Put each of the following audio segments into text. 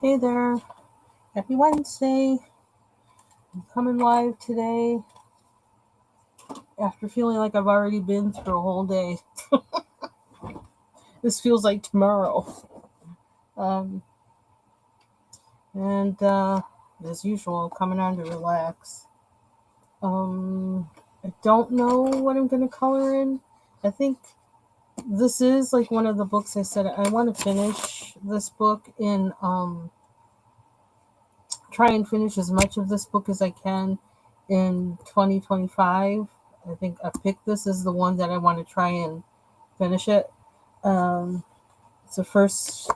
Hey there, happy Wednesday. I'm coming live today after feeling like I've already been through a whole day. This feels like tomorrow. Um, and as usual, coming on to relax. I don't know what I'm going to color in. I think this is like one of the books I said I want to finish this book in, try and finish as much of this book as I can in 2025. I think I picked this as the one that I want to try and finish it. Um, it's the first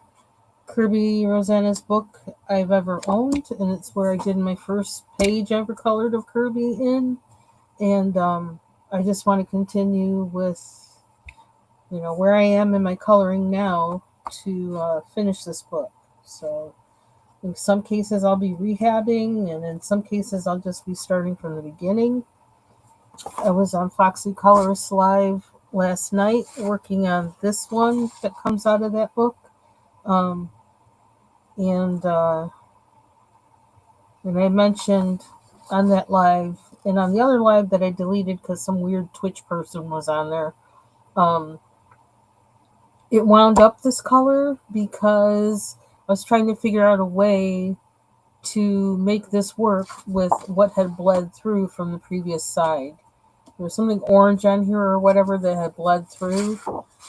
Kirby Rosanna's book I've ever owned, and it's where I did my first page ever colored of Kirby in. And I just want to continue with, where I am in my coloring now to finish this book. So in some cases, I'll be rehabbing, and in some cases, I'll just be starting from the beginning. I was on Foxy Colorist Live last night working on this one that comes out of that book. Um, and and I mentioned on that live and on the other live that I deleted because some weird Twitch person was on there. Um, it wound up this color because I was trying to figure out a way to make this work with what had bled through from the previous side. There was something orange on here or whatever that had bled through.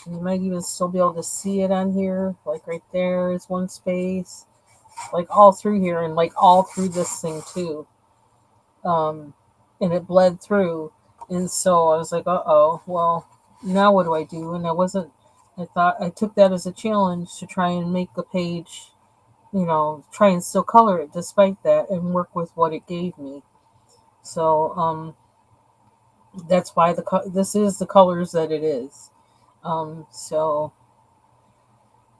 And you might even still be able to see it on here. Like right there is one space. Like all through here and like all through this thing too. And it bled through. And so I was like, uh-oh, well, now what do I do? And I thought I took that as a challenge to try and make the page, try and still color it despite that and work with what it gave me. So that's why this is the colors that it is. So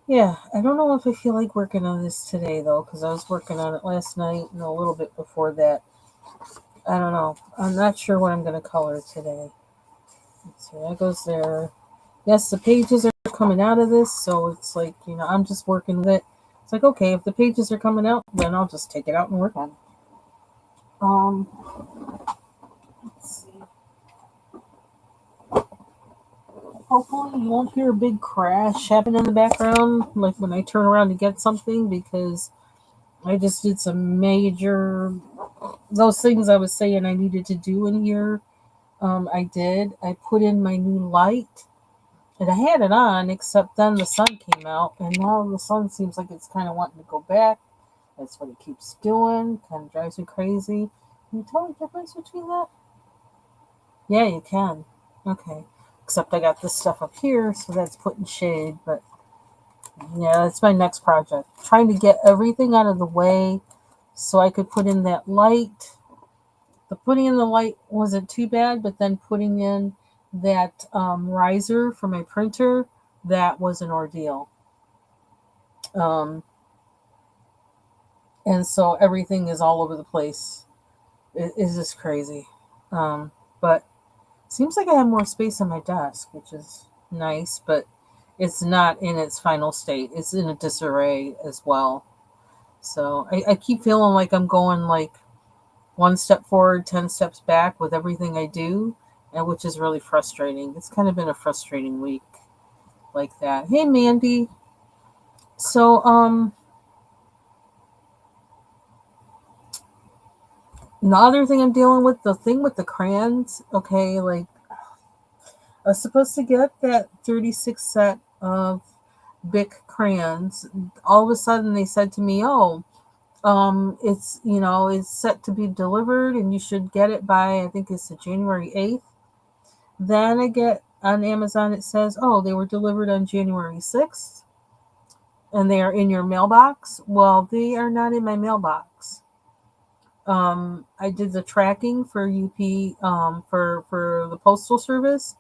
yeah, I don't know if I feel like working on this today though, because I was working on it last night and a little bit before that. I don't know. I'm not sure what I'm going to color today. So that goes there. Yes, the pages are coming out of this, so it's like, I'm just working with it. It's like, okay, if the pages are coming out, then I'll just take it out and work on it. Um, let's see. Hopefully you won't hear a big crash happen in the background, like when I turn around to get something, because I just did some major, those things I was saying I needed to do in here. I did. I put in my new light, and I had it on, except then the sun came out, and now the sun seems like it's kind of wanting to go back. That's what it keeps doing. Kind of drives me crazy. Can you tell the difference between that? Yeah, you can. Okay. Except I got this stuff up here, so that's putting shade. But yeah, that's my next project. Trying to get everything out of the way so I could put in that light. The putting in the light wasn't too bad, but then putting in that riser for my printer, that was an ordeal. Um, and so everything is all over the place. It is just crazy. But seems like I have more space on my desk, which is nice, but it's not in its final state. It's in a disarray as well. So I keep feeling like I'm going like one step forward, 10 steps back with everything I do, and which is really frustrating. It's kind of been a frustrating week like that. Hey, Mandy. So, the other thing I'm dealing with, the thing with the crayons, okay, like I was supposed to get that 36 set of Bic crayons. All of a sudden, they said to me, "Oh, it's set to be delivered, and you should get it by I think it's the January 8th." Then I get on Amazon, it says, "Oh, they were delivered on January 6th, and they are in your mailbox." Well, they are not in my mailbox. I did the tracking for UP, for the postal service,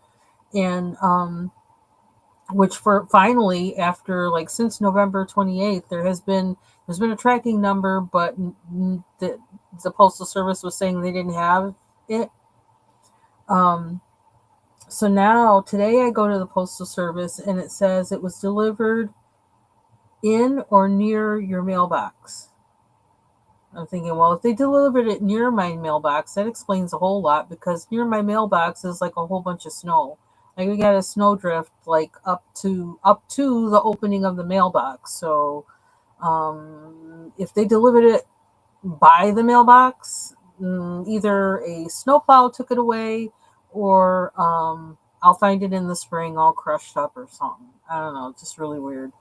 and which for finally after like since November 28th there's been a tracking number, but the postal service was saying they didn't have it. um so now today I go to the postal service and it says it was delivered in or near your mailbox. I'm thinking, well, if they delivered it near my mailbox, that explains a whole lot because near my mailbox is like a whole bunch of snow. Like we got a snowdrift like up to the opening of the mailbox. So if they delivered it by the mailbox, either a snowplow took it away, or I'll find it in the spring all crushed up or something. I don't know. It's just really weird.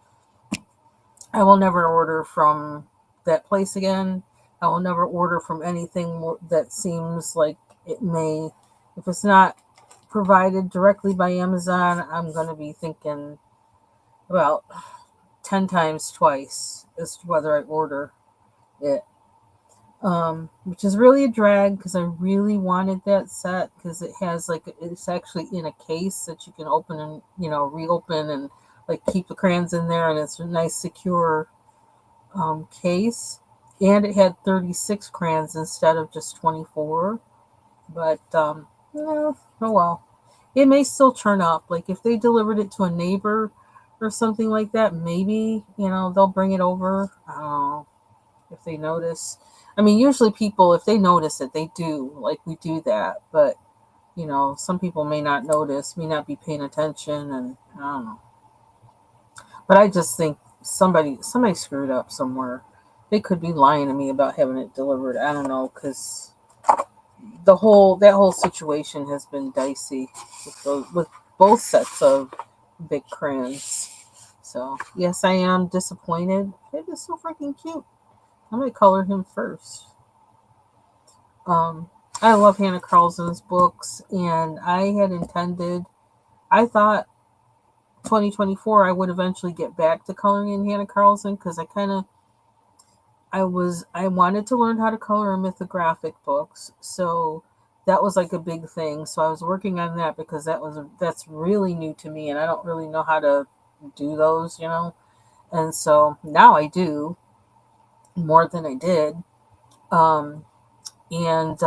I will never order from that place again. I will never order from anything that seems like it may, if it's not provided directly by Amazon, I'm going to be thinking about 10 times twice as to whether I order it. Which is really a drag because I really wanted that set because it has like, it's actually in a case that you can open and, reopen and like keep the crayons in there, and it's a nice secure case, and it had 36 crayons instead of just 24. But oh well, it may still turn up. Like if they delivered it to a neighbor or something like that, maybe they'll bring it over. I don't know if they notice. I mean, usually people, if they notice it, they do. Like we do that, but some people may not notice, may not be paying attention, and I don't know. But I just think somebody screwed up somewhere. They could be lying to me about having it delivered. I don't know, because that whole situation has been dicey with both sets of big crayons. So yes, I am disappointed. It is so freaking cute. I'm gonna color him first. Um, I love Hanna Karlzon's books, and I thought 2024 I would eventually get back to coloring in Hanna Karlzon because I wanted to learn how to color in mythographic books, so that was like a big thing. So I was working on that because that's really new to me, and I don't really know how to do those. And so now I do more than I did, um, and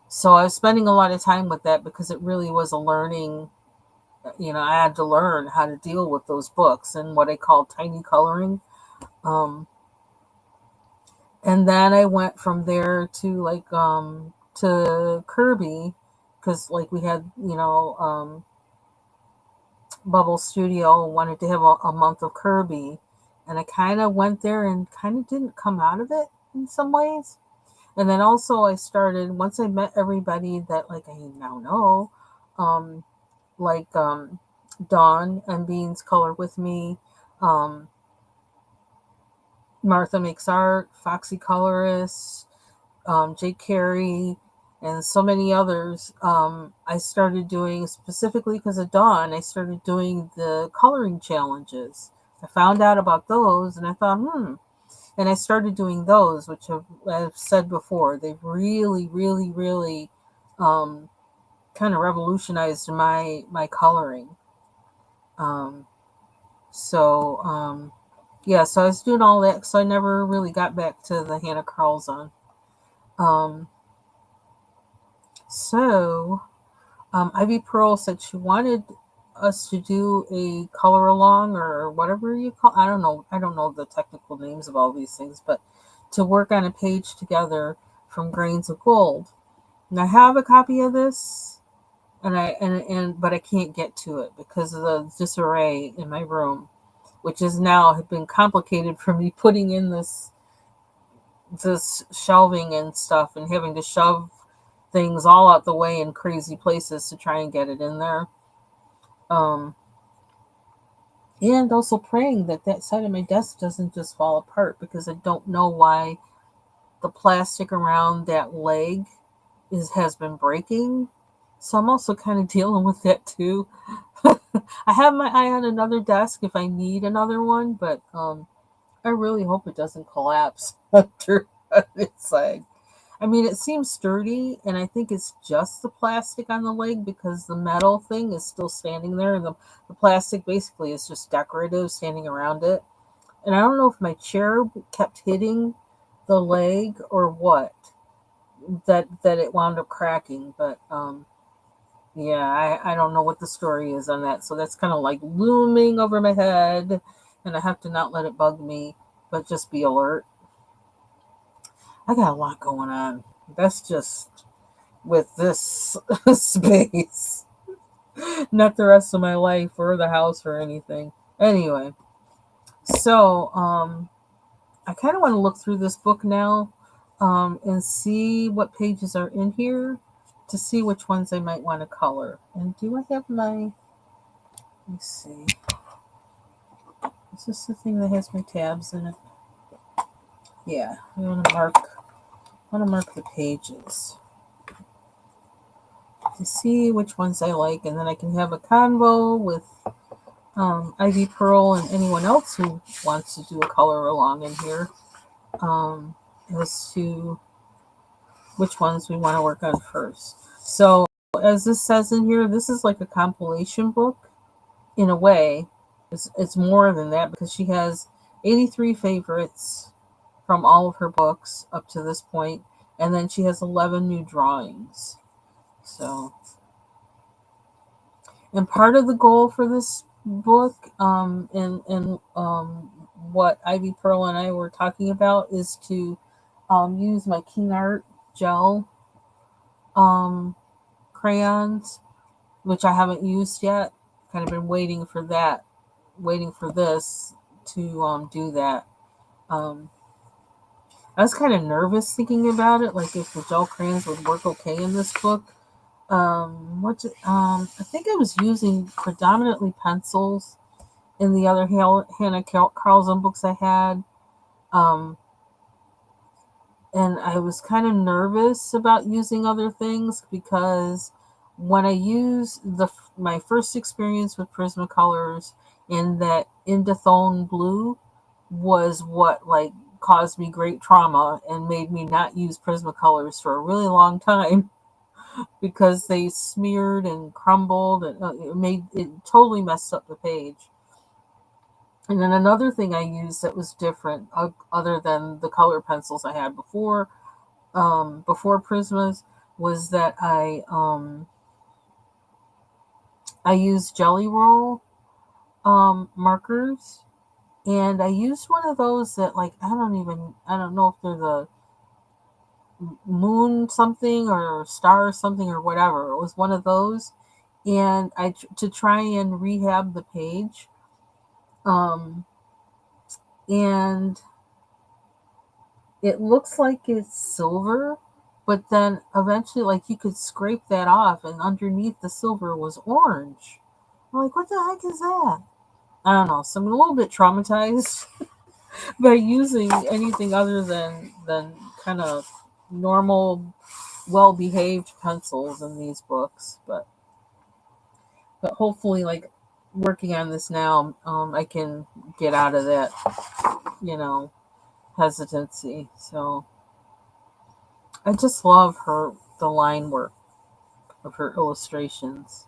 so I was spending a lot of time with that because it really was a learning. I had to learn how to deal with those books and what I call tiny coloring. Um, and then I went from there to to Kirby because like we had Bubble Studio wanted to have a month of Kirby, and I kind of went there and kind of didn't come out of it in some ways. And then also I started once I met everybody that like I now know, um, like Dawn and Beans color with me. Um, Martha Makes Art, Foxy Colorist, Jake Carey, and so many others. I started doing, specifically because of Dawn, I started doing the coloring challenges. I found out about those and I thought, and I started doing those, which I've said before, they've really, really, really kind of revolutionized my coloring. Um, so, yeah, so I was doing all that, so I never really got back to the Hanna Karlzon. Um, so, Ivy Pearl said she wanted us to do a color along or whatever you call. I don't know the technical names of all these things, but to work on a page together from Grains of Gold. And I have a copy of this, but I can't get to it because of the disarray in my room, which has now been complicated for me putting in this shelving and stuff and having to shove things all out the way in crazy places to try and get it in there. Um, and also praying that side of my desk doesn't just fall apart because I don't know why the plastic around that leg has been breaking. So I'm also kind of dealing with that too. I have my eye on another desk if I need another one, but I really hope it doesn't collapse after it's like. I mean, it seems sturdy, and I think it's just the plastic on the leg because the metal thing is still standing there, and the plastic basically is just decorative standing around it. And I don't know if my chair kept hitting the leg or what that it wound up cracking, but Yeah, I don't know what the story is on that. So that's kind of like looming over my head, and I have to not let it bug me, but just be alert. I got a lot going on. That's just with this space, not the rest of my life or the house or anything. Anyway, so I kind of want to look through this book now and see what pages are in here to see which ones I might want to color. And do I have my, let me see, is this the thing that has my tabs in it? Yeah, I want to mark the pages to see which ones I like, and then I can have a convo with Ivy Pearl and anyone else who wants to do a color along in here um, as to which ones we want to work on first. So, as this says in here, this is like a compilation book in a way. It's more than that because she has 83 favorites from all of her books up to this point, and then she has 11 new drawings. So, and part of the goal for this book, and what Ivy Pearl and I were talking about, is to use my Keen Art gel um, crayons, which I haven't used yet. Kind of been waiting for that, waiting for this to do that. Um, I was kind of nervous thinking about it, like if the gel crayons would work okay in this book. I think I was using predominantly pencils in the other Hanna Karlzon books I had. Um, and I was kind of nervous about using other things because when I use my first experience with Prismacolors in that Indothone blue was what like caused me great trauma and made me not use Prismacolors for a really long time because they smeared and crumbled and it totally messed up the page. And then another thing I used that was different, other than the color pencils I had before Prismas, was that I used Jelly Roll markers, and I used one of those that like I don't know if they're the moon something or star something or whatever. It was one of those, and to try and rehab the page, um, and it looks like it's silver, but then eventually, like you could scrape that off, and underneath the silver was orange. I'm like, what the heck is that? I don't know. So I'm a little bit traumatized by using anything other than kind of normal, well behaved pencils in these books. But hopefully, like working on this now, I can get out of that, you know, hesitancy. So I just love the line work of her illustrations.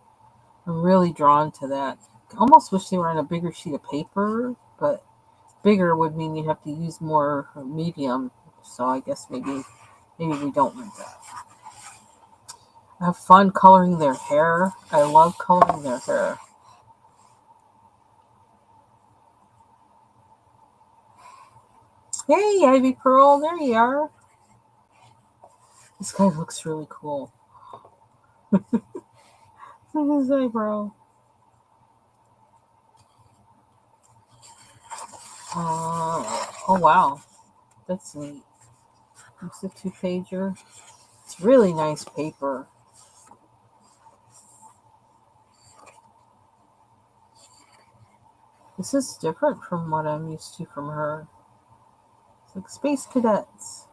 I'm really drawn to that. I almost wish they were on a bigger sheet of paper, but bigger would mean you'd have to use more medium. So I guess maybe we don't want that. I have fun coloring their hair. I love coloring their hair. Hey, Ivy Pearl, there you are. This guy looks really cool. Look at his eyebrow. Oh wow, that's neat. It's a 2-pager. It's really nice paper. This is different from what I'm used to from her. It's like Space Cadets.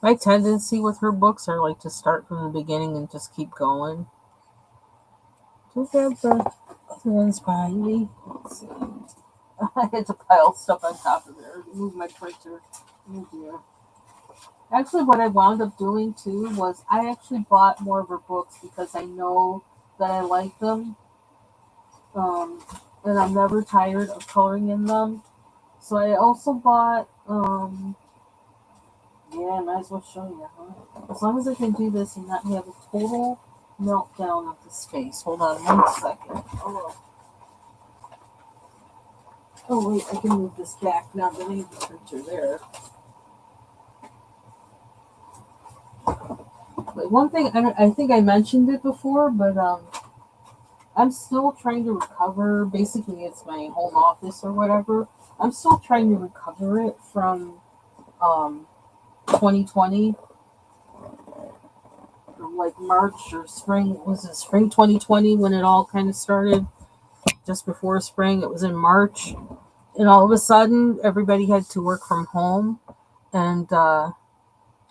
My tendency with her books are like to start from the beginning and just keep going. Do I have the other ones behind me? Let's see. I had to pile stuff on top of there to move my printer. Oh dear. Actually, what I wound up doing too was I actually bought more of her books because I know that I like them, um, and I'm never tired of coloring in them. So I also bought Yeah, might as well show you, huh? As long as I can do this and not have a total meltdown of the space. Hold on 1 second. Oh wait, I can move this back now that I have the printer there. But one thing, I think I mentioned it before, but I'm still trying to recover. Basically, it's my home office or whatever. I'm still trying to recover it from um, 2020, like March or spring. Was it spring 2020 when it all kind of started? Just before spring, it was in March, and all of a sudden, everybody had to work from home. And I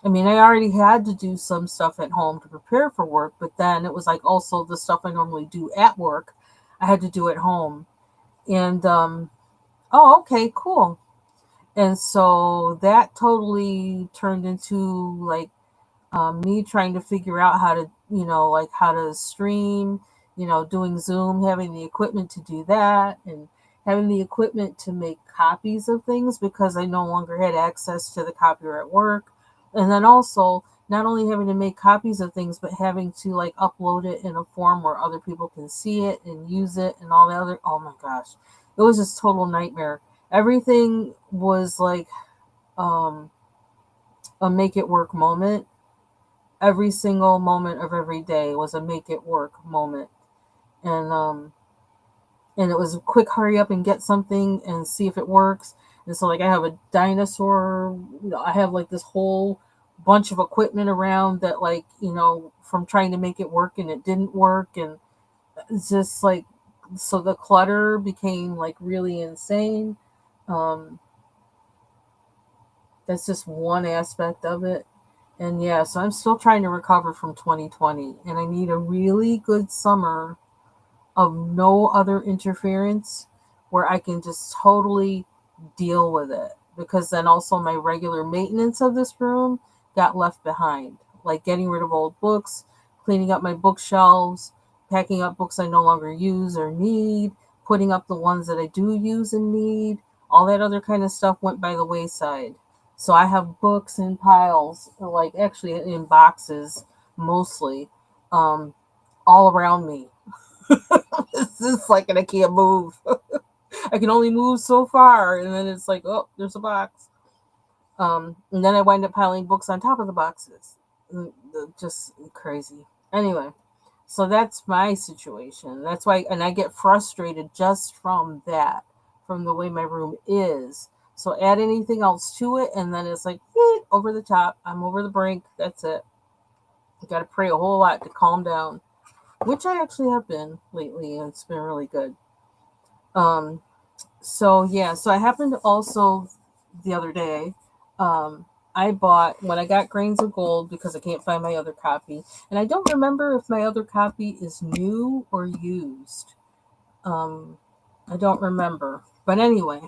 mean, I already had to do some stuff at home to prepare for work, but then it was like also the stuff I normally do at work, I had to do at home. And oh, okay, cool. And so that totally turned into like me trying to figure out how to, like how to stream, doing Zoom, having the equipment to do that, and having the equipment to make copies of things because I no longer had access to the copier at work. And then also, not only having to make copies of things, but having to like upload it in a form where other people can see it and use it and all the other. Oh my gosh, it was just total nightmare. Everything was like um, a make it work moment. Every single moment of every day was a make it work moment. And it was a quick hurry up and get something and see if it works. And so like I have a dinosaur, I have like this whole bunch of equipment around that, like, from trying to make it work and it didn't work. And it's just like, so the clutter became like really insane. um that's just one aspect of it. And yeah, so I'm still trying to recover from 2020, and I need a really good summer of no other interference where I can just totally deal with it. Because then also my regular maintenance of this room got left behind, like getting rid of old books, cleaning up my bookshelves, packing up books I no longer use or need, putting up the ones that I do use and need. All that other kind of stuff went by the wayside. So I have books in piles, like actually in boxes mostly, um, all around me. It's just like, and I can't move. I can only move so far, and then it's like, oh, there's a box. And then I wind up piling books on top of the boxes. Just crazy. Anyway, so that's my situation. That's why, and I get frustrated just from that, from the way my room is. So add anything else to it, and then it's like over the top. I'm over the brink. That's it. You got to pray a whole lot to calm down, which I actually have been lately, and it's been really good. Um, so yeah, so I happened to also the other day, um, I bought when I got Grains of Gold because I can't find my other copy, and I don't remember if my other copy is new or used. Um, I don't remember, but anyway,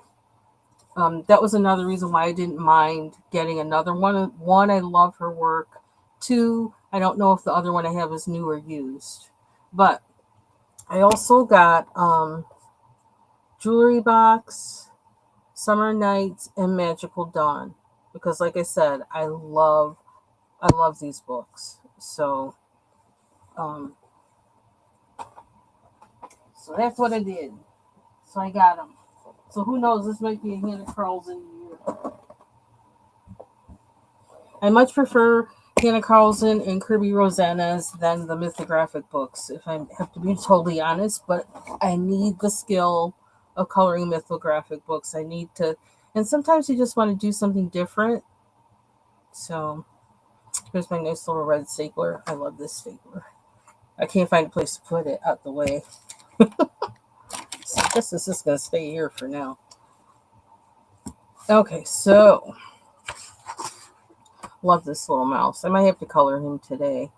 that was another reason why I didn't mind getting another one. One, I love her work. Two, I don't know if the other one I have is new or used, but I also got Jewelry Box, Summer Nights, and Magical Dawn because, like I said, I love these books. Um, so that's what I did. So I got them. So who knows? This might be a Hanna Karlzon year. I much prefer Hanna Karlzon and Kirby Rosanna's than the mythographic books, if I have to be totally honest. But I need the skill of coloring mythographic books. I need to, and sometimes you just want to do something different. So here's my nice little red stapler. I love this stapler. I can't find a place to put it out the way. So I guess this is going to stay here for now. Okay, so love this little mouse. I might have to color him today.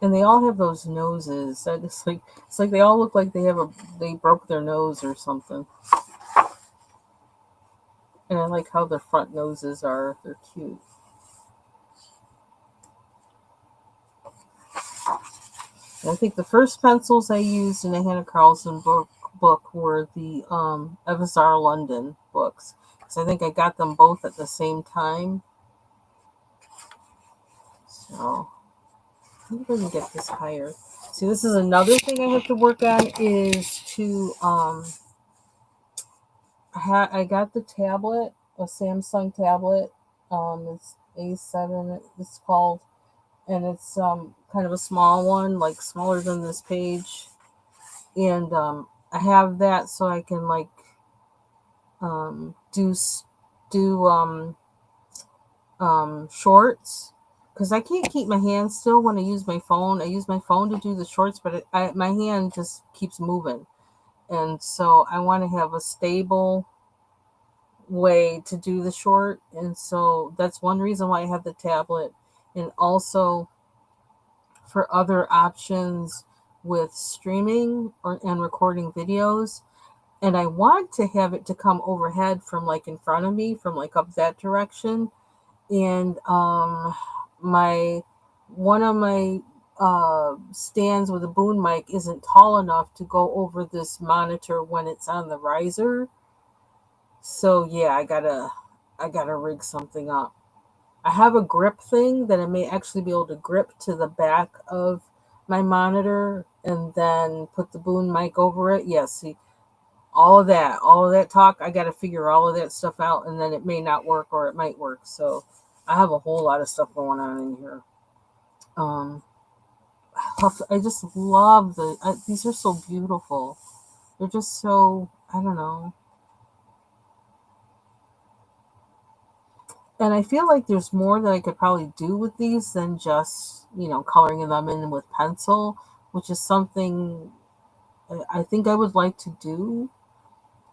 And they all have those noses. It's like they all look like they broke their nose or something. And I like how their front noses are. They're cute. And I think the first pencils I used in a Hanna Karlzon book book were the Evazar London books. Because I think I got them both at the same time. So I'm going to get this higher. See, this is another thing I have to work on is to I got the tablet, a Samsung tablet. It's A7. It's called, and it's kind of a small one, like smaller than this page. And I have that so I can like do shorts, because I can't keep my hand still when I use my phone. I use my phone to do the shorts, but my hand just keeps moving, and so I want to have a stable way to do the short, and so that's one reason why I have the tablet, and also for other options with streaming and recording videos. And I want to have it to come overhead from like in front of me, from like up that direction. And my one of my stands with a boom mic isn't tall enough to go over this monitor when it's on the riser. So yeah, I gotta rig something up. I have a grip thing that I may actually be able to grip to the back of my monitor and then put the boom mic over it. Yeah, see, all of that talk, I got to figure all of that stuff out, and then it may not work or it might work. So I have a whole lot of stuff going on in here. Um, I just love these are so beautiful. They're just so, I don't know. And I feel like there's more that I could probably do with these than just, coloring them in with pencil, which is something I think I would like to do,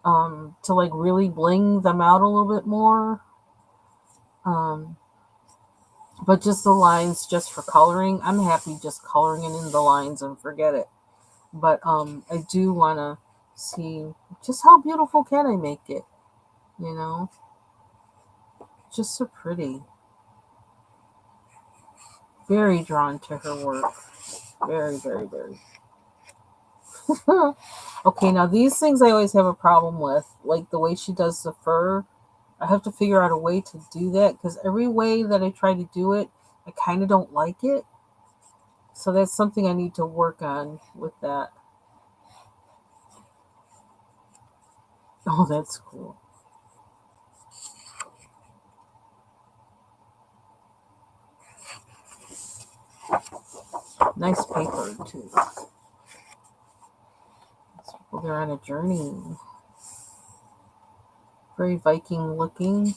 to like really bling them out a little bit more. Um, but just the lines just for coloring, I'm happy just coloring it in the lines and forget it. But I do want to see just how beautiful can I make it, you know? Just so pretty. Very drawn to her work. Very, very, very. Okay, now these things I always have a problem with, like the way she does the fur. I have to figure out a way to do that, because every way that I try to do it, I kind of don't like it. So that's something I need to work on with that. Oh, that's cool. Nice paper, too. People, they're on a journey. Very Viking looking.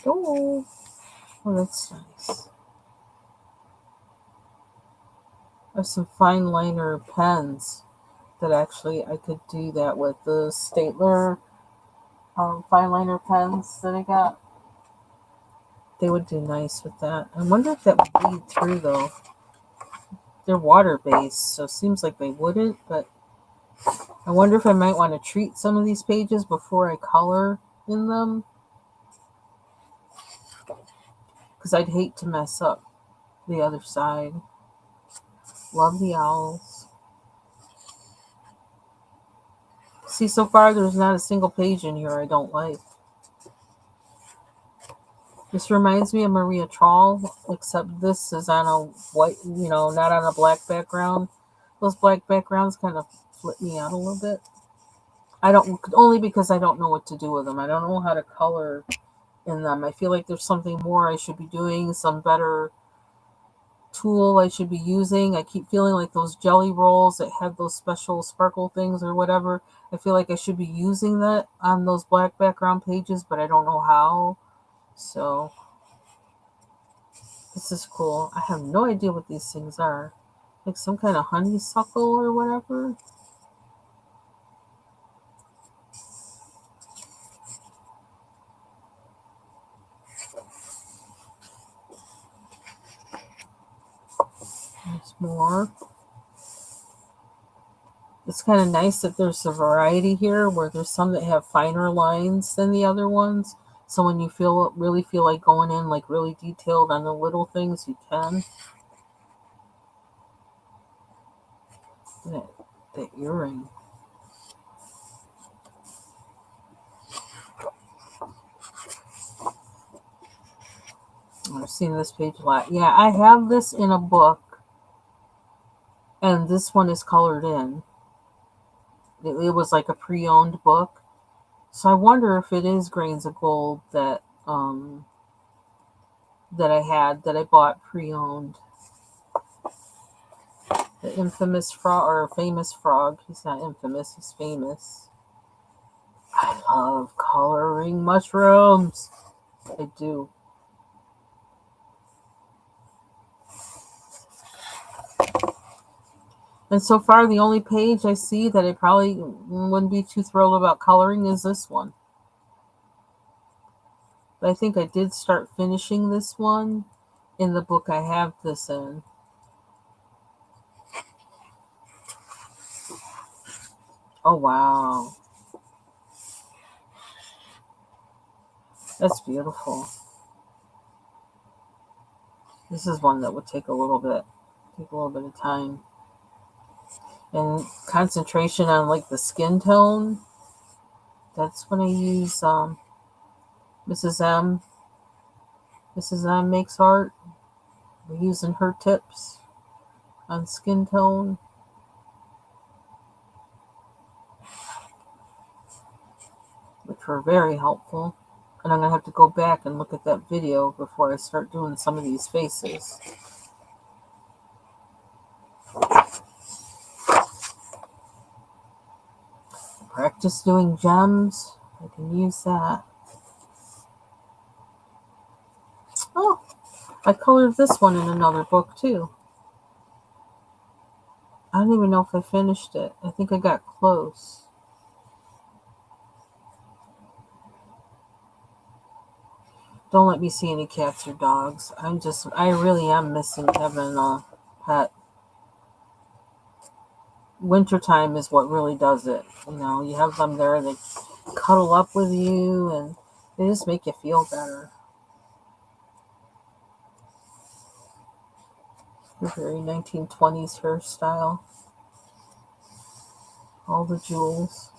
Oh, that's nice. I have some fine liner pens that actually I could do that with. The Staedtler fine liner pens that I got. They would do nice with that. I wonder if that would bleed through, though. They're water-based, so it seems like they wouldn't, but I wonder if I might want to treat some of these pages before I color in them, because I'd hate to mess up the other side. Love the owls. See, so far there's not a single page in here I don't like. This reminds me of Maria Trawl, except this is on a white, not on a black background. Those black backgrounds kind of flip me out a little bit. I don't, only because I don't know what to do with them. I don't know how to color in them. I feel like there's something more I should be doing, some better tool I should be using. I keep feeling like those jelly rolls that have those special sparkle things or whatever. I feel like I should be using that on those black background pages, but I don't know how. So this is cool. I have no idea what these things are. Like some kind of honeysuckle or whatever. There's more. It's kind of nice that there's a variety here, where there's some that have finer lines than the other ones. So when you really feel like going in like really detailed on the little things, you can. The earring. I've seen this page a lot. Yeah, I have this in a book, and this one is colored in. It was like a pre-owned book, so I wonder if it is Grains of Gold that I bought pre-owned. The infamous frog or famous frog. He's not infamous. He's famous. I love coloring mushrooms. I do. And so far, the only page I see that I probably wouldn't be too thrilled about coloring is this one. But I think I did start finishing this one in the book I have this in. Oh, wow. That's beautiful. This is one that would take a little bit of time. And concentration on like the skin tone. That's when I use Mrs. M. Mrs. M makes art. We're using her tips on skin tone. Which were very helpful. And I'm going to have to go back and look at that video before I start doing some of these faces. Practice doing gems. I can use that. Oh, I colored this one in another book too. I don't even know if I finished it. I think I got close. Don't let me see any cats or dogs. I really am missing having a pet. Wintertime is what really does it. You know, you have them there, they cuddle up with you, and they just make you feel better. Very 1920s hairstyle. All the jewels.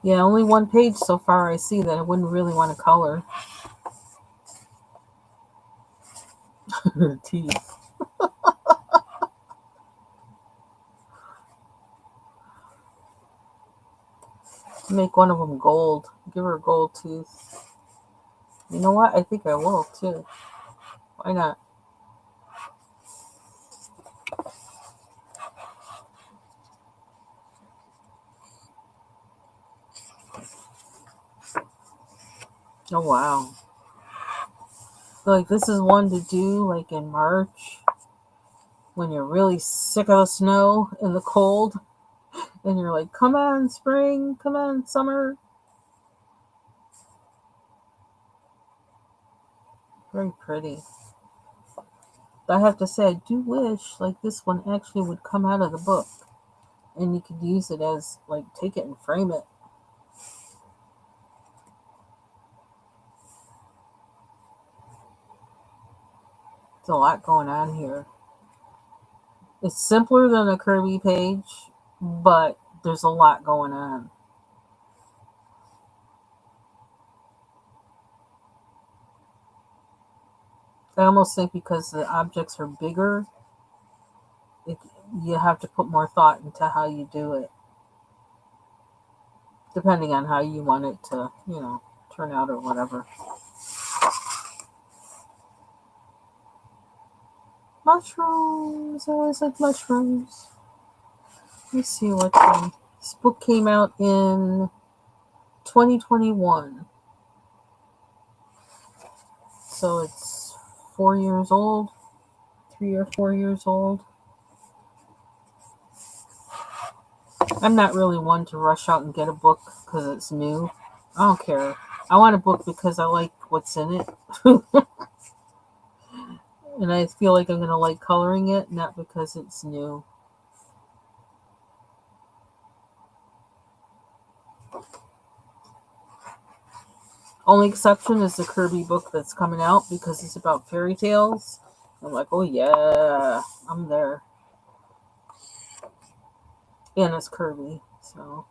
Yeah, only one page so far I see that I wouldn't really want to color. Teeth. Make one of them gold. Give her a gold tooth. You know what? I think I will too. Why not? Oh, wow. Like, this is one to do, like, in March, when you're really sick of the snow and the cold, and you're like, come on, spring, come on, summer. Very pretty. But I have to say, I do wish, like, this one actually would come out of the book, and you could use it as, like, take it and frame it. There's a lot going on here. It's simpler than a Kirby page, but there's a lot going on. I almost think because the objects are bigger, you have to put more thought into how you do it, depending on how you want it to, turn out or whatever. Mushrooms. I always like mushrooms. Let's see what time. This book came out in 2021. So it's 4 years old. 3 or 4 years old. I'm not really one to rush out and get a book because it's new. I don't care. I want a book because I like what's in it. And I feel like I'm going to like coloring it, not because it's new. Only exception is the Kirby book that's coming out because it's about fairy tales. I'm like, oh yeah, I'm there. And it's Kirby, so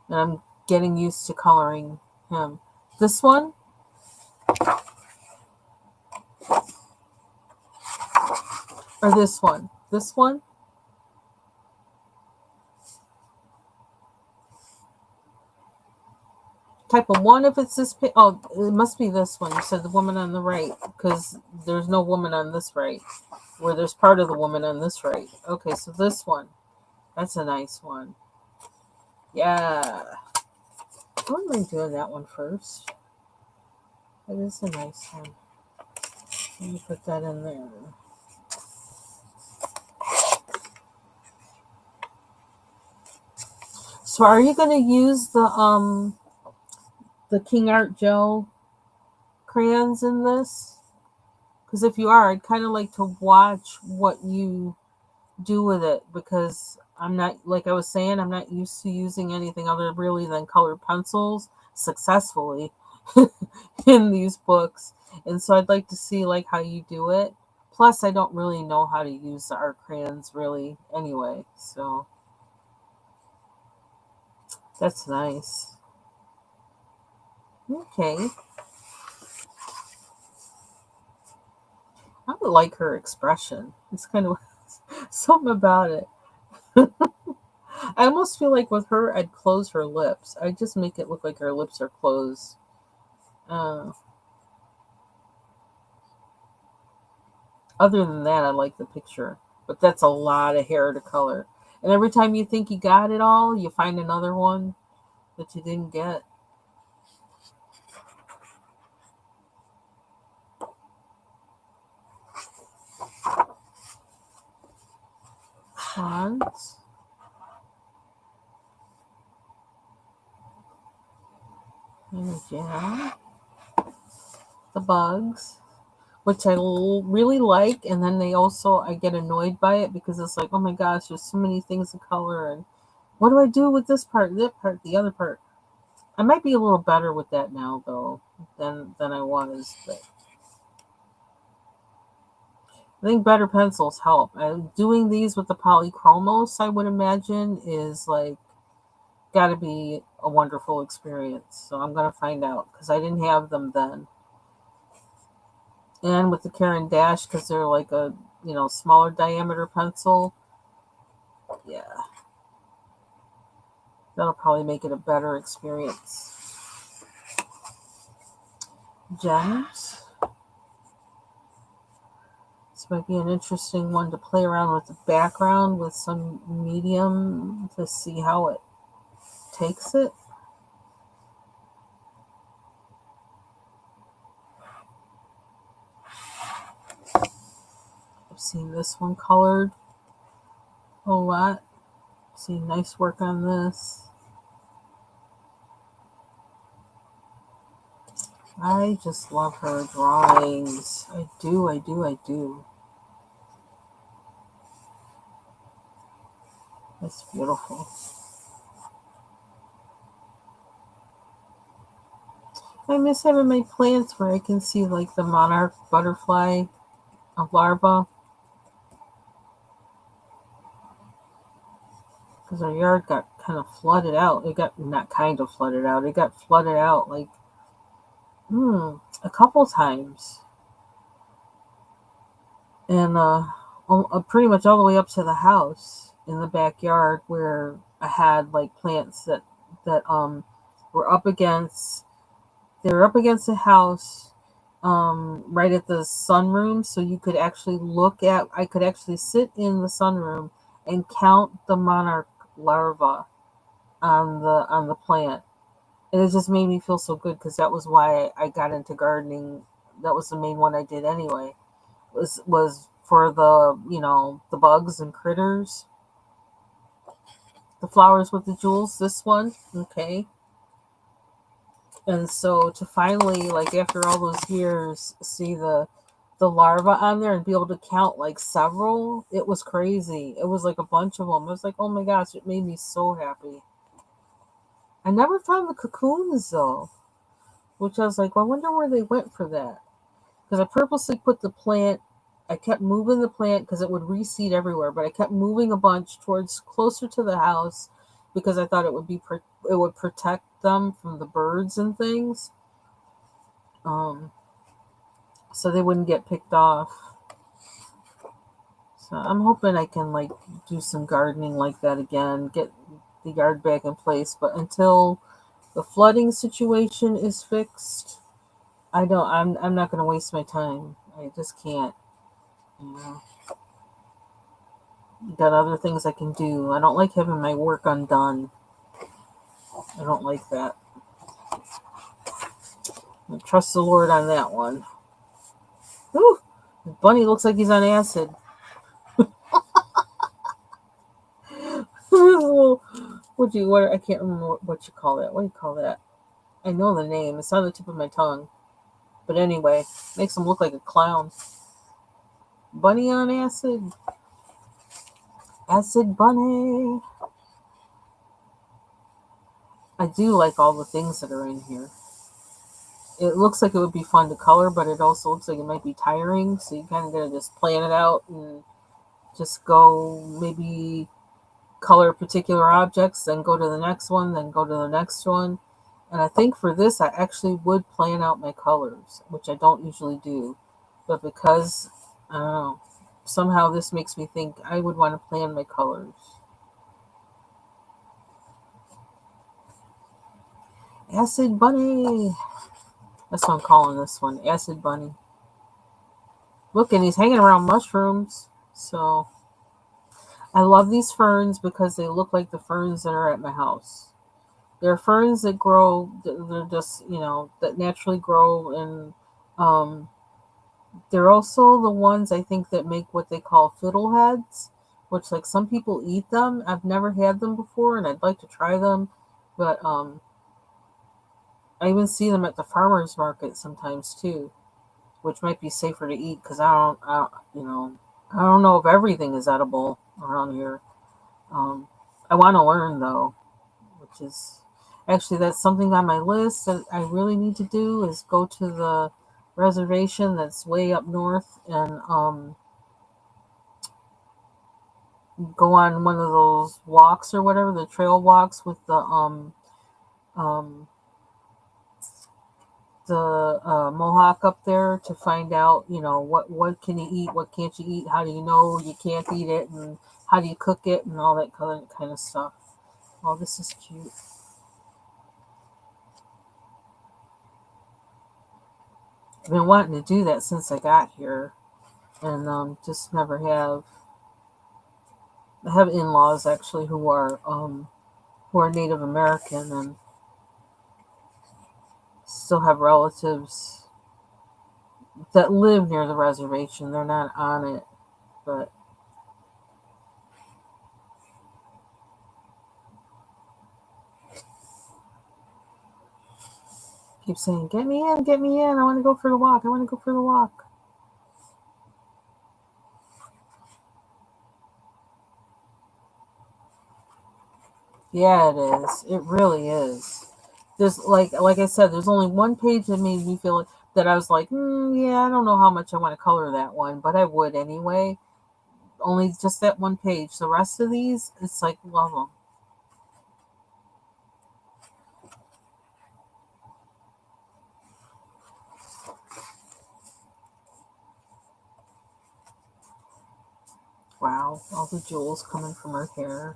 and I'm getting used to coloring him. This one, or this one? This one? Type of one if it's this. Oh, it must be this one. You said the woman on the right because there's no woman on this right. Where there's part of the woman on this right. Okay, so this one. That's a nice one. Yeah. I wouldn't mind doing that one first. That is a nice one. Let me put that in there. So are you gonna use the King Art gel crayons in this? Because if you are, I'd kind of like to watch what you do with it because I'm not, like I was saying, I'm not used to using anything other really than colored pencils successfully in these books. And so I'd like to see like how you do it. Plus I don't really know how to use the art crayons really anyway. So that's nice. Okay. I would like her expression. It's kind of something about it. I almost feel like with her, I'd close her lips. I'd just make it look like her lips are closed. Uh, Other than that, I like the picture. But that's a lot of hair to color. And every time you think you got it all, you find another one that you didn't get. Swans. And yeah, the bugs, which I really like. And then I get annoyed by it because it's like, oh my gosh, there's so many things to color. And what do I do with this part, the other part? I might be a little better with that now, though, than I was. But I think better pencils help. And doing these with the polychromos, I would imagine, is like got to be a wonderful experience. So I'm gonna find out because I didn't have them then. And with the Caran Dash, because they're like a smaller diameter pencil, yeah, that'll probably make it a better experience. Gems. This might be an interesting one to play around with the background with some medium to see how it takes it. I've seen this one colored a lot. See nice work on this. I just love her drawings. I do, I do, I do. It's beautiful. I miss having my plants where I can see like the monarch butterfly, a larva, because our yard got kind of flooded out. It got not kind of flooded out. It got flooded out like a couple times, and pretty much all the way up to the house in the backyard where I had like plants that were up against. They were up against the house, right at the sunroom, so you could actually look at. I could actually sit in the sunroom and count the monarch larva on the plant, and it just made me feel so good because that was why I got into gardening. That was the main one I did anyway. Was for the bugs and critters, the flowers with the jewels. This one, okay. And so to finally, like after all those years, see the larva on there and be able to count like several, it was crazy. It was like a bunch of them. I was like, oh my gosh, it made me so happy. I never found the cocoons though. which I was like, well, I wonder where they went for that. Because I purposely put the plant, I kept moving the plant because it would reseed everywhere, but I kept moving a bunch towards closer to the house because I thought it would protect them from the birds and things, um, so they wouldn't get picked off. So I'm hoping I can like do some gardening like that again, get the yard back in place. But until the flooding situation is fixed, I'm not going to waste my time. I just can't. You know, got other things I can do. I don't like having my work undone. I don't like that. I trust the Lord on that one. Whew. Bunny looks like he's on acid. I can't remember what you call that. What do you call that? I know the name. It's on the tip of my tongue. But anyway, makes him look like a clown. Bunny on acid. Acid bunny. I do like all the things that are in here. It looks like it would be fun to color, but it also looks like it might be tiring. So you kind of gotta just plan it out and just go maybe color particular objects, then go to the next one, then go to the next one. And I think for this, I actually would plan out my colors, which I don't usually do. But because, I don't know, somehow this makes me think I would want to plan my colors. Acid Bunny. That's what I'm calling this one. Acid Bunny. Look, and he's hanging around mushrooms. So I love these ferns because they look like the ferns that are at my house. They're ferns that grow, they're just, that naturally grow. And they're also the ones I think that make what they call fiddleheads, which like some people eat them. I've never had them before and I'd like to try them. But I even see them at the farmer's market sometimes too, which might be safer to eat because I don't know if everything is edible around here. I want to learn though, which is actually that's something on my list that I really need to do is go to the reservation that's way up north and go on one of those walks or whatever, the trail walks with um the Mohawk up there to find out, what can you eat, what can't you eat, how do you know you can't eat it, and how do you cook it, and all that kind of stuff. Oh, this is cute. I've been wanting to do that since I got here, and just never have. I have in-laws actually who are Native American and still have relatives that live near the reservation. They're not on it, but keep saying, "Get me in, get me in. I want to go for the walk. I want to go for the walk." Yeah, it is. It really is. There's like I said, there's only one page that made me feel that I was like, yeah, I don't know how much I want to color that one, but I would anyway. Only just that one page. The rest of these, it's like love them. Wow, all the jewels coming from her hair.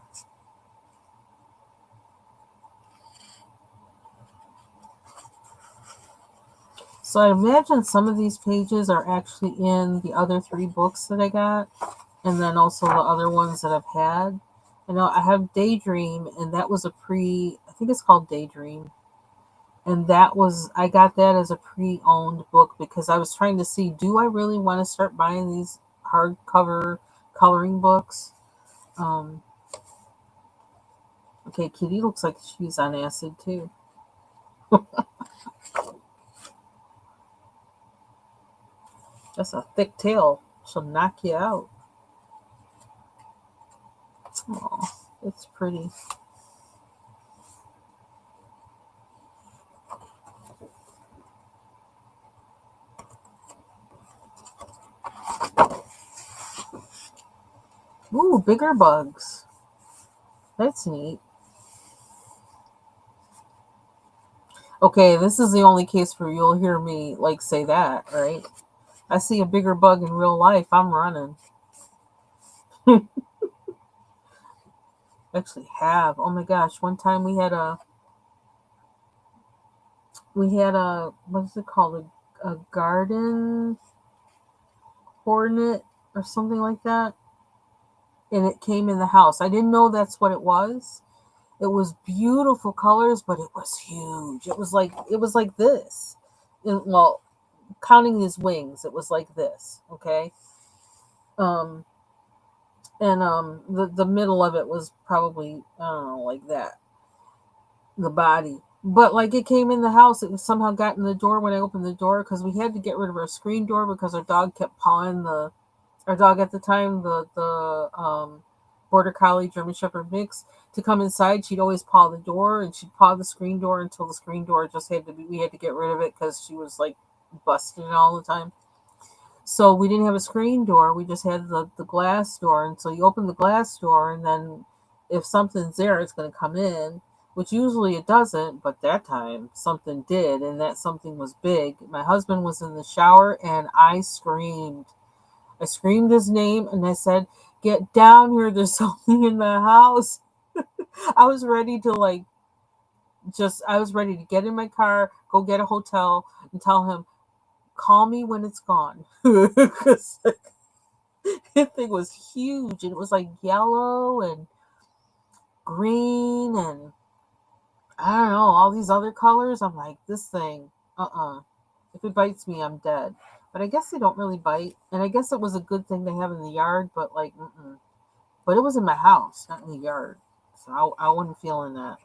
So I imagine some of these pages are actually in the other three books that I got, and then also the other ones that I've had. I know I have Daydream, and that was I think it's called Daydream. And I got that as a pre-owned book because I was trying to see, do I really want to start buying these hardcover coloring books? Um, okay, Kitty looks like she's on acid too. That's a thick tail. She'll knock you out. Oh, it's pretty. Ooh, bigger bugs. That's neat. Okay, this is the only case where you'll hear me like say that, right? I see a bigger bug in real life, I'm running. Actually have. Oh my gosh, one time we had a what is it called? A garden hornet or something like that. And it came in the house. I didn't know that's what it was. It was beautiful colors, but it was huge. It was like this. Well, counting his wings, it was like this. Okay. Um, and the middle of it was probably, I don't know, like that, the body. But like it came in the house, it was somehow got in the door when I opened the door because we had to get rid of our screen door because our dog kept pawing our dog at the time, the border collie German Shepherd mix, to come inside. She'd always paw the door, and she'd paw the screen door until the screen door just had to be. We had to get rid of it because she was like busting it all the time. So we didn't have a screen door. We just had the glass door. And so you open the glass door, and then if something's there, it's going to come in, which usually it doesn't. But that time, something did. And that something was big. My husband was in the shower, and I screamed. I screamed his name, and I said, "Get down here. There's something in the house." I was ready to I was ready to get in my car, go get a hotel, and tell him, call me when it's gone. Because that thing was huge, and it was like yellow and green and I don't know, all these other colors. I'm like, this thing, if it bites me, I'm dead. But I guess they don't really bite, and I guess it was a good thing to have in the yard. But like, but it was in my house, not in the yard, so I wasn't feeling that.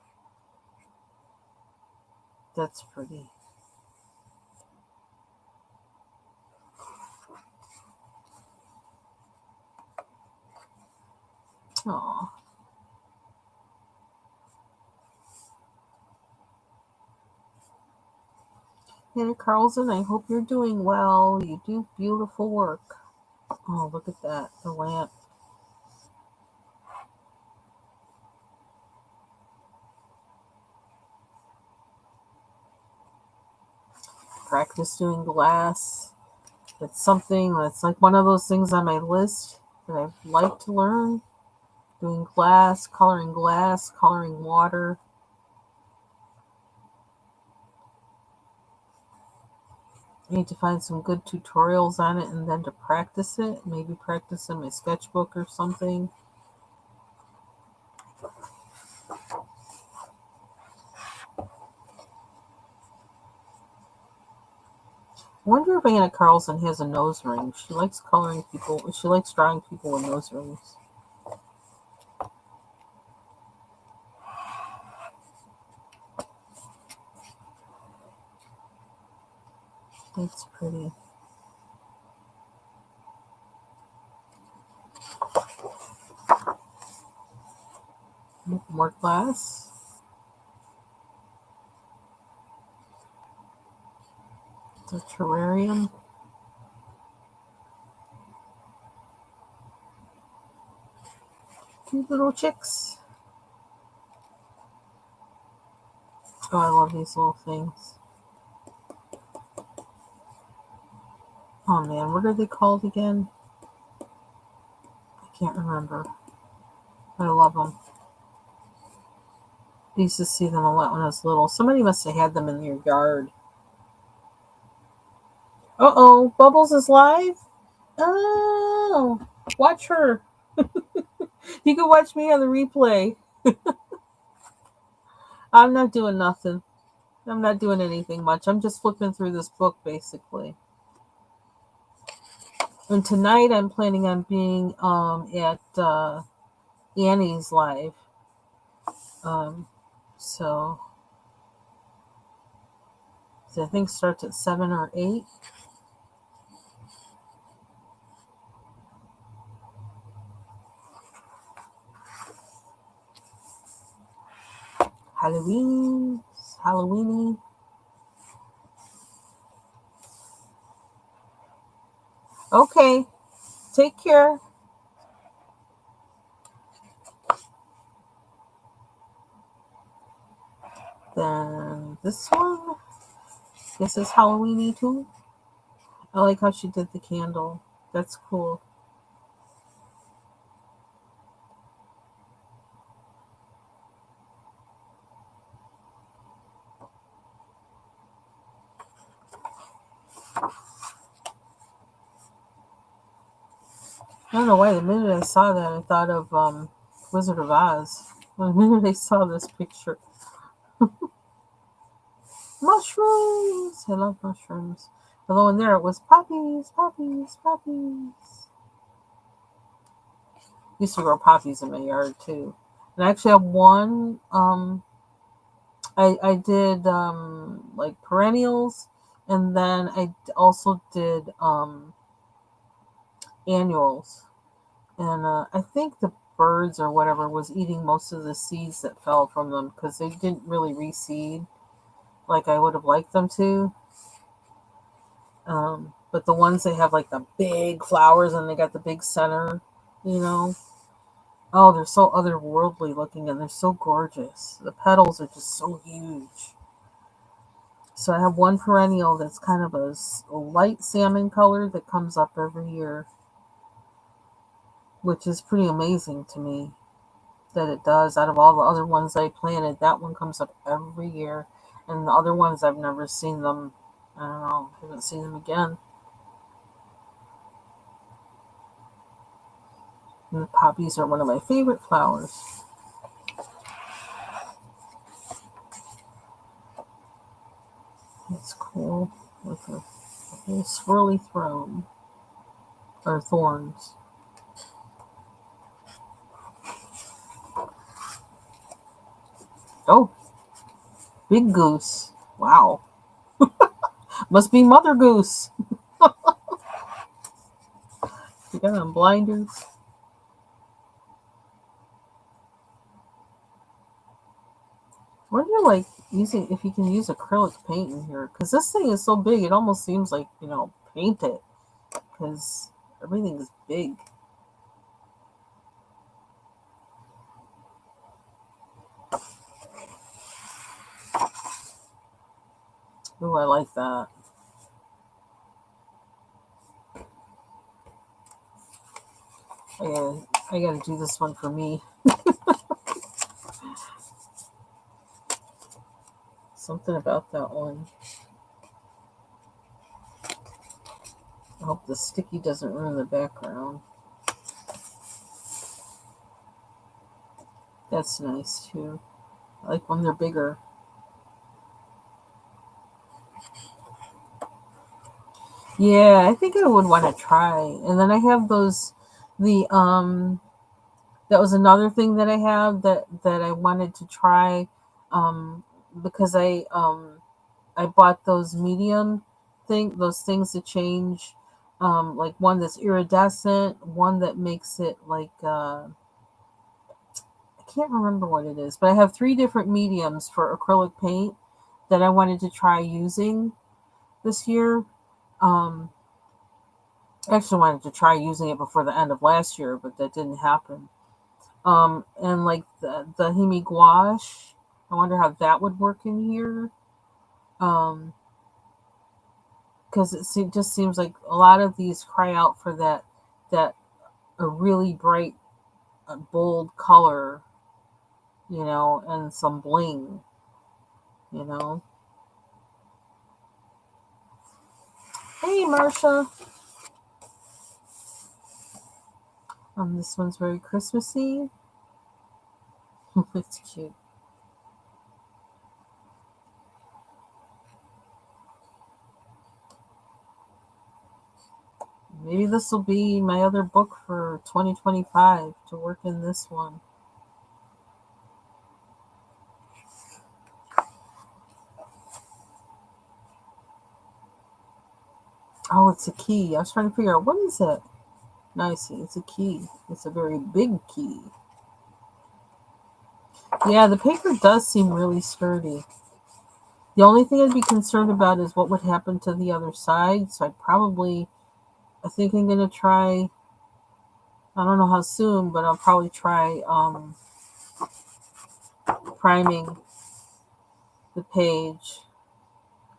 That's pretty. Oh, Hanna Karlzon, I hope you're doing well. You do beautiful work. Oh, look at that, the lamp. Practice doing glass. It's something that's like one of those things on my list that I'd like to learn. Doing glass, coloring water. I need to find some good tutorials on it and then to practice it. Maybe practice in my sketchbook or something. I wonder if Anna Carlson has a nose ring. She likes coloring people. She likes drawing people with nose rings. That's pretty. More glass. The terrarium. Cute little chicks. Oh, I love these little things. Oh man, what are they called again? I can't remember. I love them. I used to see them a lot when I was little. Somebody must have had them in your yard. Uh oh, Bubbles is live? Oh, watch her. You can watch me on the replay. I'm not doing nothing. I'm not doing anything much. I'm just flipping through this book basically. And tonight I'm planning on being at Annie's live. Um, so, so I think starts at 7 or 8. Halloween, Halloweeny. Okay. Take care. Then this one, this is Halloweeny too. I like how she did the candle. That's cool. I don't know why. The minute I saw that, I thought of Wizard of Oz. The minute I saw this picture, mushrooms. I love mushrooms. Although in there it was poppies, poppies, poppies. Used to grow poppies in my yard too. And I actually have one. I did like perennials, and then I also did annuals. And I think the birds or whatever was eating most of the seeds that fell from them because they didn't really reseed like I would have liked them to. But the ones that have like the big flowers and they got the big center, you know, oh, they're so otherworldly looking and they're so gorgeous. The petals are just so huge. So I have one perennial that's kind of a light salmon color that comes up every year, which is pretty amazing to me that it does. Out of all the other ones I planted, that one comes up every year. And the other ones I've never seen them. I don't know. Haven't seen them again. And the poppies are one of my favorite flowers. It's cool with a little swirly throne or thorns. Oh, big goose. Wow. Must be Mother Goose. You got on blinders. I wonder, like, using if you can use acrylic paint in here, because this thing is so big, it almost seems like paint it, because everything is big. Ooh, I like that. I gotta do this one for me. Something about that one. I hope the sticky doesn't ruin the background. That's nice too. I like when they're bigger. Yeah, I think I would want to try. And then I have the that was another thing that I have that I wanted to try because I bought those medium those things to change like one that's iridescent, one that makes it like I can't remember what it is, but I have 3 different mediums for acrylic paint that I wanted to try using this year. Um, I actually wanted to try using it before the end of last year, but that didn't happen. And like the Himi gouache, I wonder how that would work in here. Um, because just seems like a lot of these cry out for that a really bright, bold color, and some bling, you know. Hey, Marsha. This one's very Christmassy. It's cute. Maybe this will be my other book for 2025 to work in this one. Oh, it's a key. I was trying to figure out what is it. Now I see. It's a key. It's a very big key. Yeah, the paper does seem really sturdy. The only thing I'd be concerned about is what would happen to the other side. So I think I'm going to try I don't know how soon, but I'll probably try priming the page.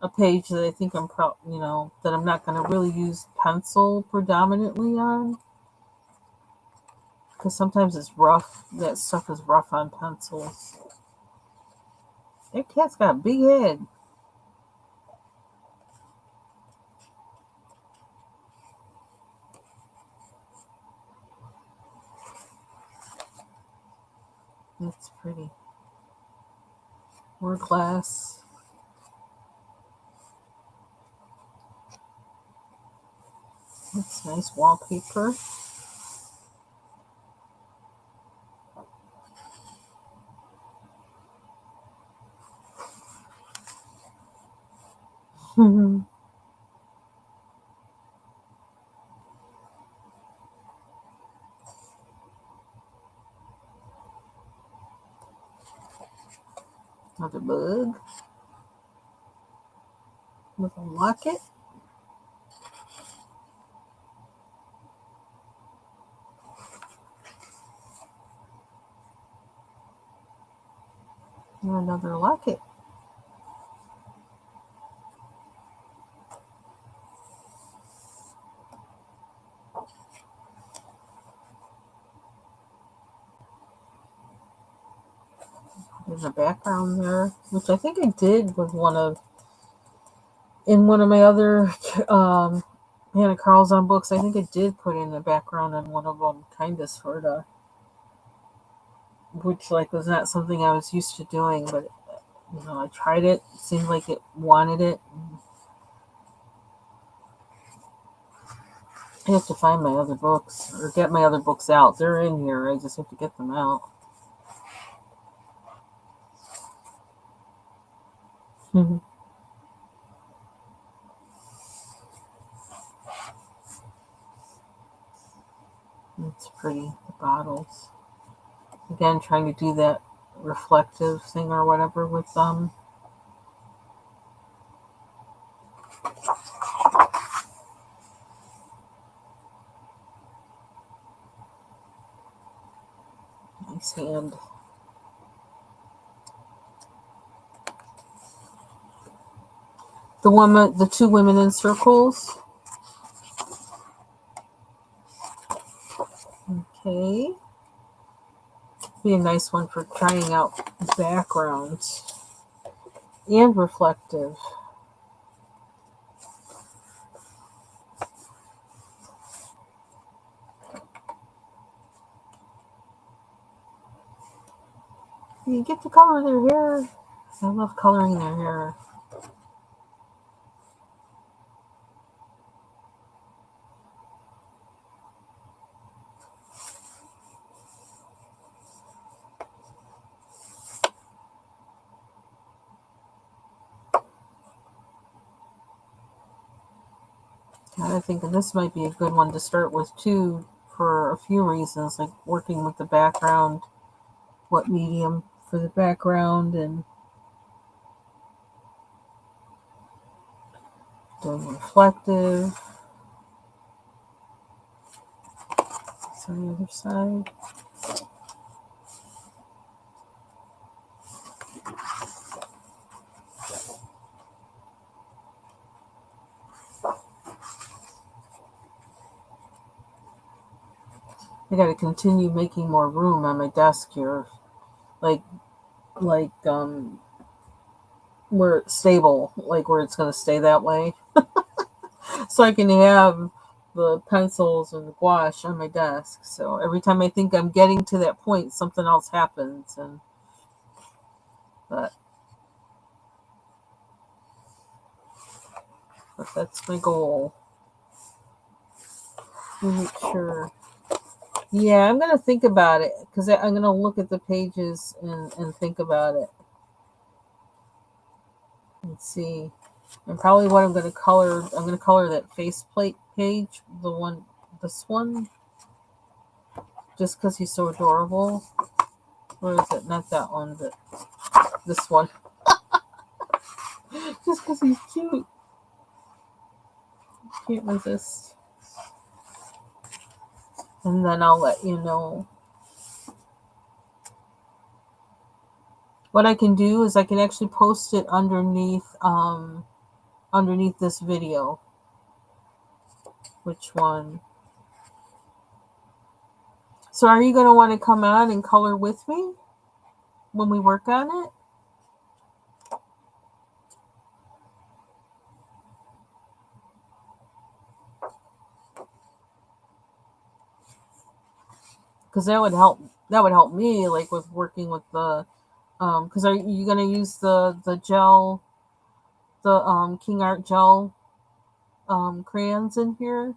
A page that I think that I'm not going to really use pencil predominantly on. Because sometimes it's rough. That stuff is rough on pencils. That cat's got a big head. That's pretty. More glass. That's nice wallpaper. Another bug. Little locket. And another locket. There's a background there, which I think I did with one of my other Hanna Karlzon books. I think I did put in the background on one of them, kind of, sort of, which was not something I was used to doing, but I tried it. It seemed like it wanted it. I have to find my other books or get my other books out. They're in here. I just have to get them out. It's pretty. The bottles. Again, trying to do that reflective thing or whatever with nice hand. The two women in circles. Okay. Be a nice one for trying out backgrounds and reflective. You get to color their hair. I love coloring their hair. I think this might be a good one to start with too, for a few reasons, like working with the background, what medium for the background, and doing reflective. So the other side. I got to continue making more room on my desk here, like where it's stable, like where it's going to stay that way, so I can have the pencils and the gouache on my desk. So every time I think I'm getting to that point, something else happens, but that's my goal. Make sure. Yeah, I'm gonna think about it because I'm gonna look at the pages and think about it and see. And probably what I'm gonna color. I'm gonna color that faceplate page, this one, just because he's so adorable. Or is it not that one, but this one? Just because he's cute, can't resist. and then I'll let you know. What I can do is I can actually post it underneath this video. Which one? So are you going to want to come on and color with me when we work on it? Because that would help. That would help me, like with working with the. Because are you going to use the gel, the King Art gel crayons in here?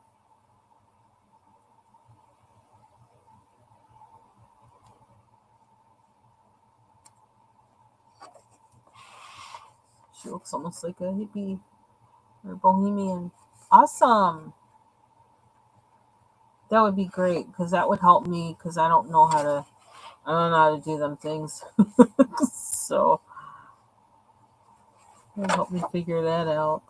She looks almost like a hippie or bohemian. Awesome. That would be great because that would help me because I don't know how to do them things. So it would help me figure that out.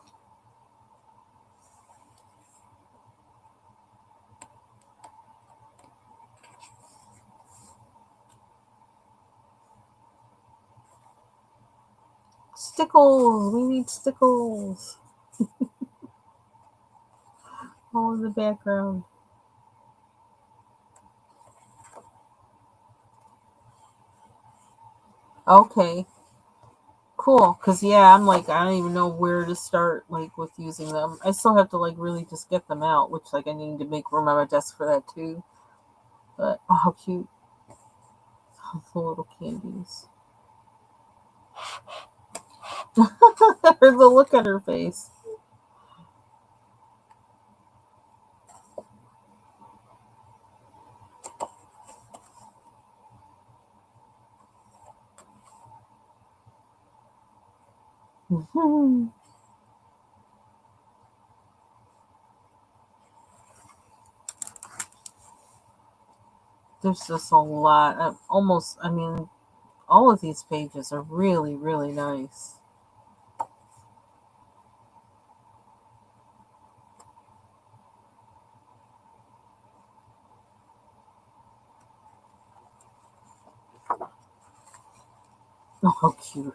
Stickles. We need stickles. All in the background. Okay. Cool. Because, yeah, I'm like, I don't even know where to start, like, with using them. I still have to, like, really just get them out, which, like, I need to make room on my desk for that, too. But, oh, how cute. The little candies. The look at her face. There's just a lot. I mean, all of these pages are really, really nice. Oh, how cute.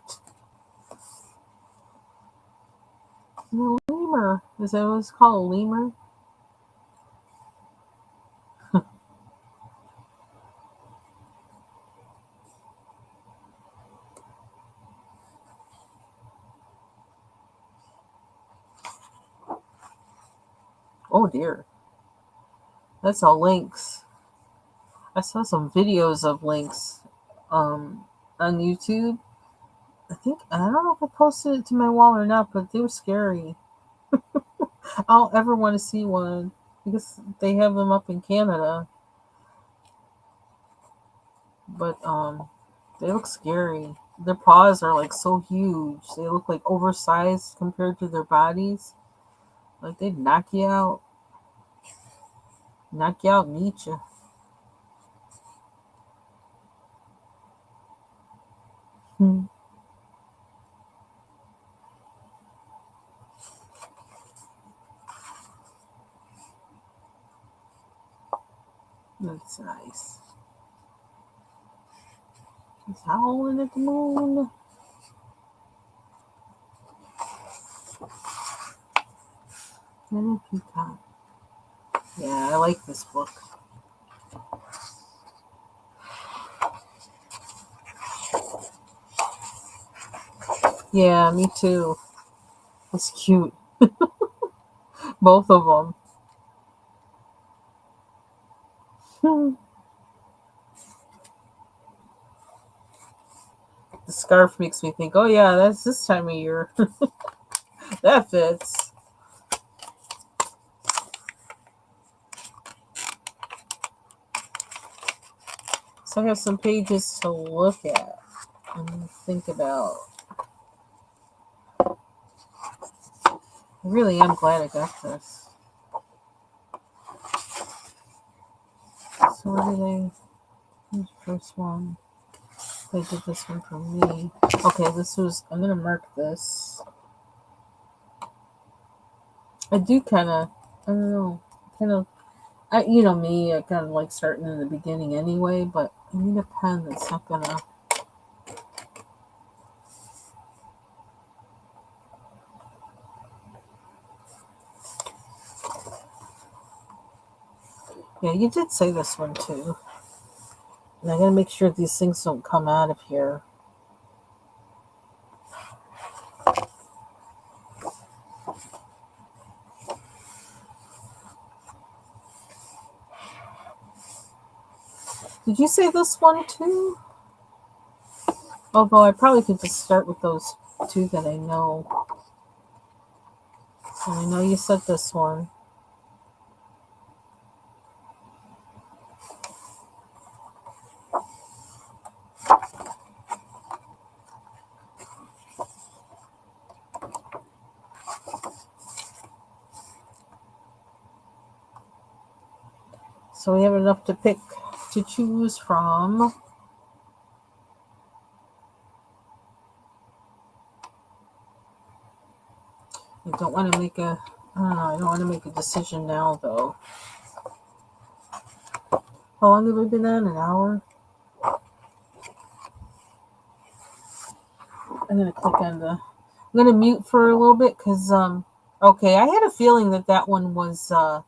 The lemur. Is that what it's called? A lemur? Oh, dear. That's all links. I saw some videos of links on YouTube. I don't know if I posted it to my wall or not, but they were scary. I don't ever want to see one because they have them up in Canada. But they look scary. Their paws are like so huge. They look like oversized compared to their bodies. Like they'd knock you out and eat you. Hmm. That's nice. He's howling at the moon. And a peacock. Yeah, I like this book. Yeah, me too. It's cute. Both of them. Hmm. The scarf makes me think, oh yeah, that's this time of year. That fits. So I have some pages to look at and think about. I really am glad I got this. So what did I... Here's the first one. I did this one for me. Okay, this was... I'm going to mark this. I do kind of... I don't know. Kind of You know me, I kind of like starting in the beginning anyway, but I need a pen that's not gonna. Yeah, you did say this one too. And I gotta make sure these things don't come out of here. Did you say this one too? Although I probably could just start with those two that I know. And I know you said this one. So we have enough to choose from. I don't want to make a. I don't know. I don't want to make a decision now, though. How long have we been on? An hour. I'm gonna click on the. I'm gonna mute for a little bit because Okay, I had a feeling that that one wasn't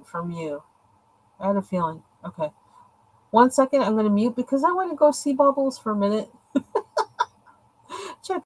from you. I had a feeling. Okay, 1 second. I'm gonna mute because I want to go see Bubbles for a minute. Check.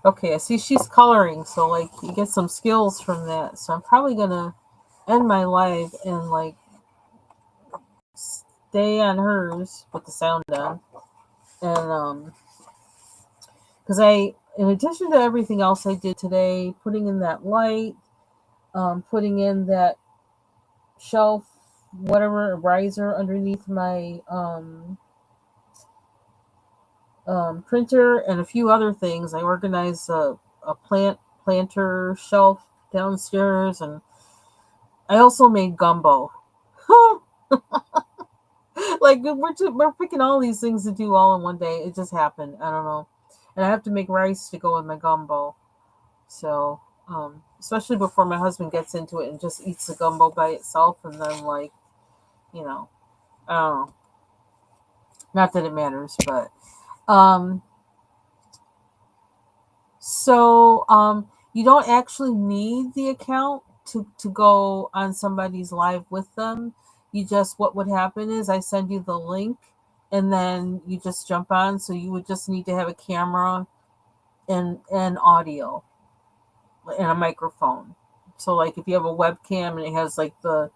Okay, I see she's coloring, so like you get some skills from that. So I'm probably gonna end my live and like stay on hers with the sound on, and because in addition to everything else I did today, putting in that light, putting in that shelf, whatever riser underneath my printer, and a few other things. I organized a planter shelf downstairs, and I also made gumbo. Like we're picking all these things to do all in one day. It just happened. I don't know, and I have to make rice to go with my gumbo. So, especially before my husband gets into it and just eats the gumbo by itself, and then like, you know, I don't know. Not that it matters, but um, you don't actually need the account to go on somebody's live with them. You just what would happen is I send you the link, and then you just jump on. So you would just need to have a camera and audio and a microphone. So like if you have a webcam and it has like the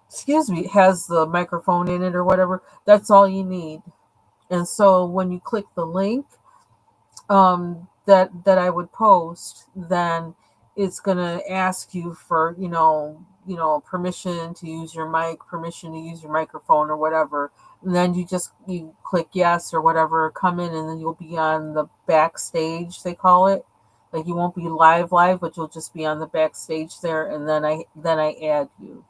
excuse me, has the microphone in it or whatever, that's all you need. And so when you click the link that I would post, then it's gonna ask you for permission to use your mic, permission to use your microphone or whatever. And then you click yes or whatever, come in, and then you'll be on the backstage, they call it. Like you won't be live, but you'll just be on the backstage there, and then I add you.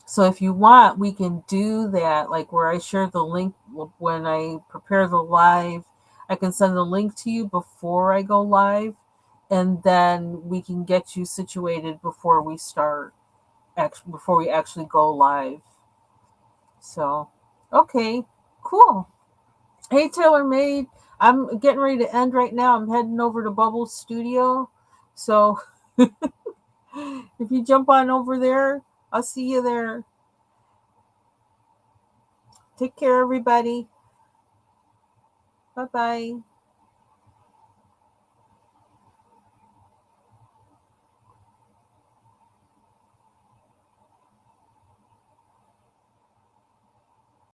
So if you want, we can do that, like where I share the link when I prepare the live. I can send the link to you before I go live, and then we can get you situated before we start, before we actually go live. So, okay, cool. Hey, Taylor Made, I'm getting ready to end right now. I'm heading over to Bubbles Studio. So if you jump on over there, I'll see you there. Take care, everybody. Bye bye.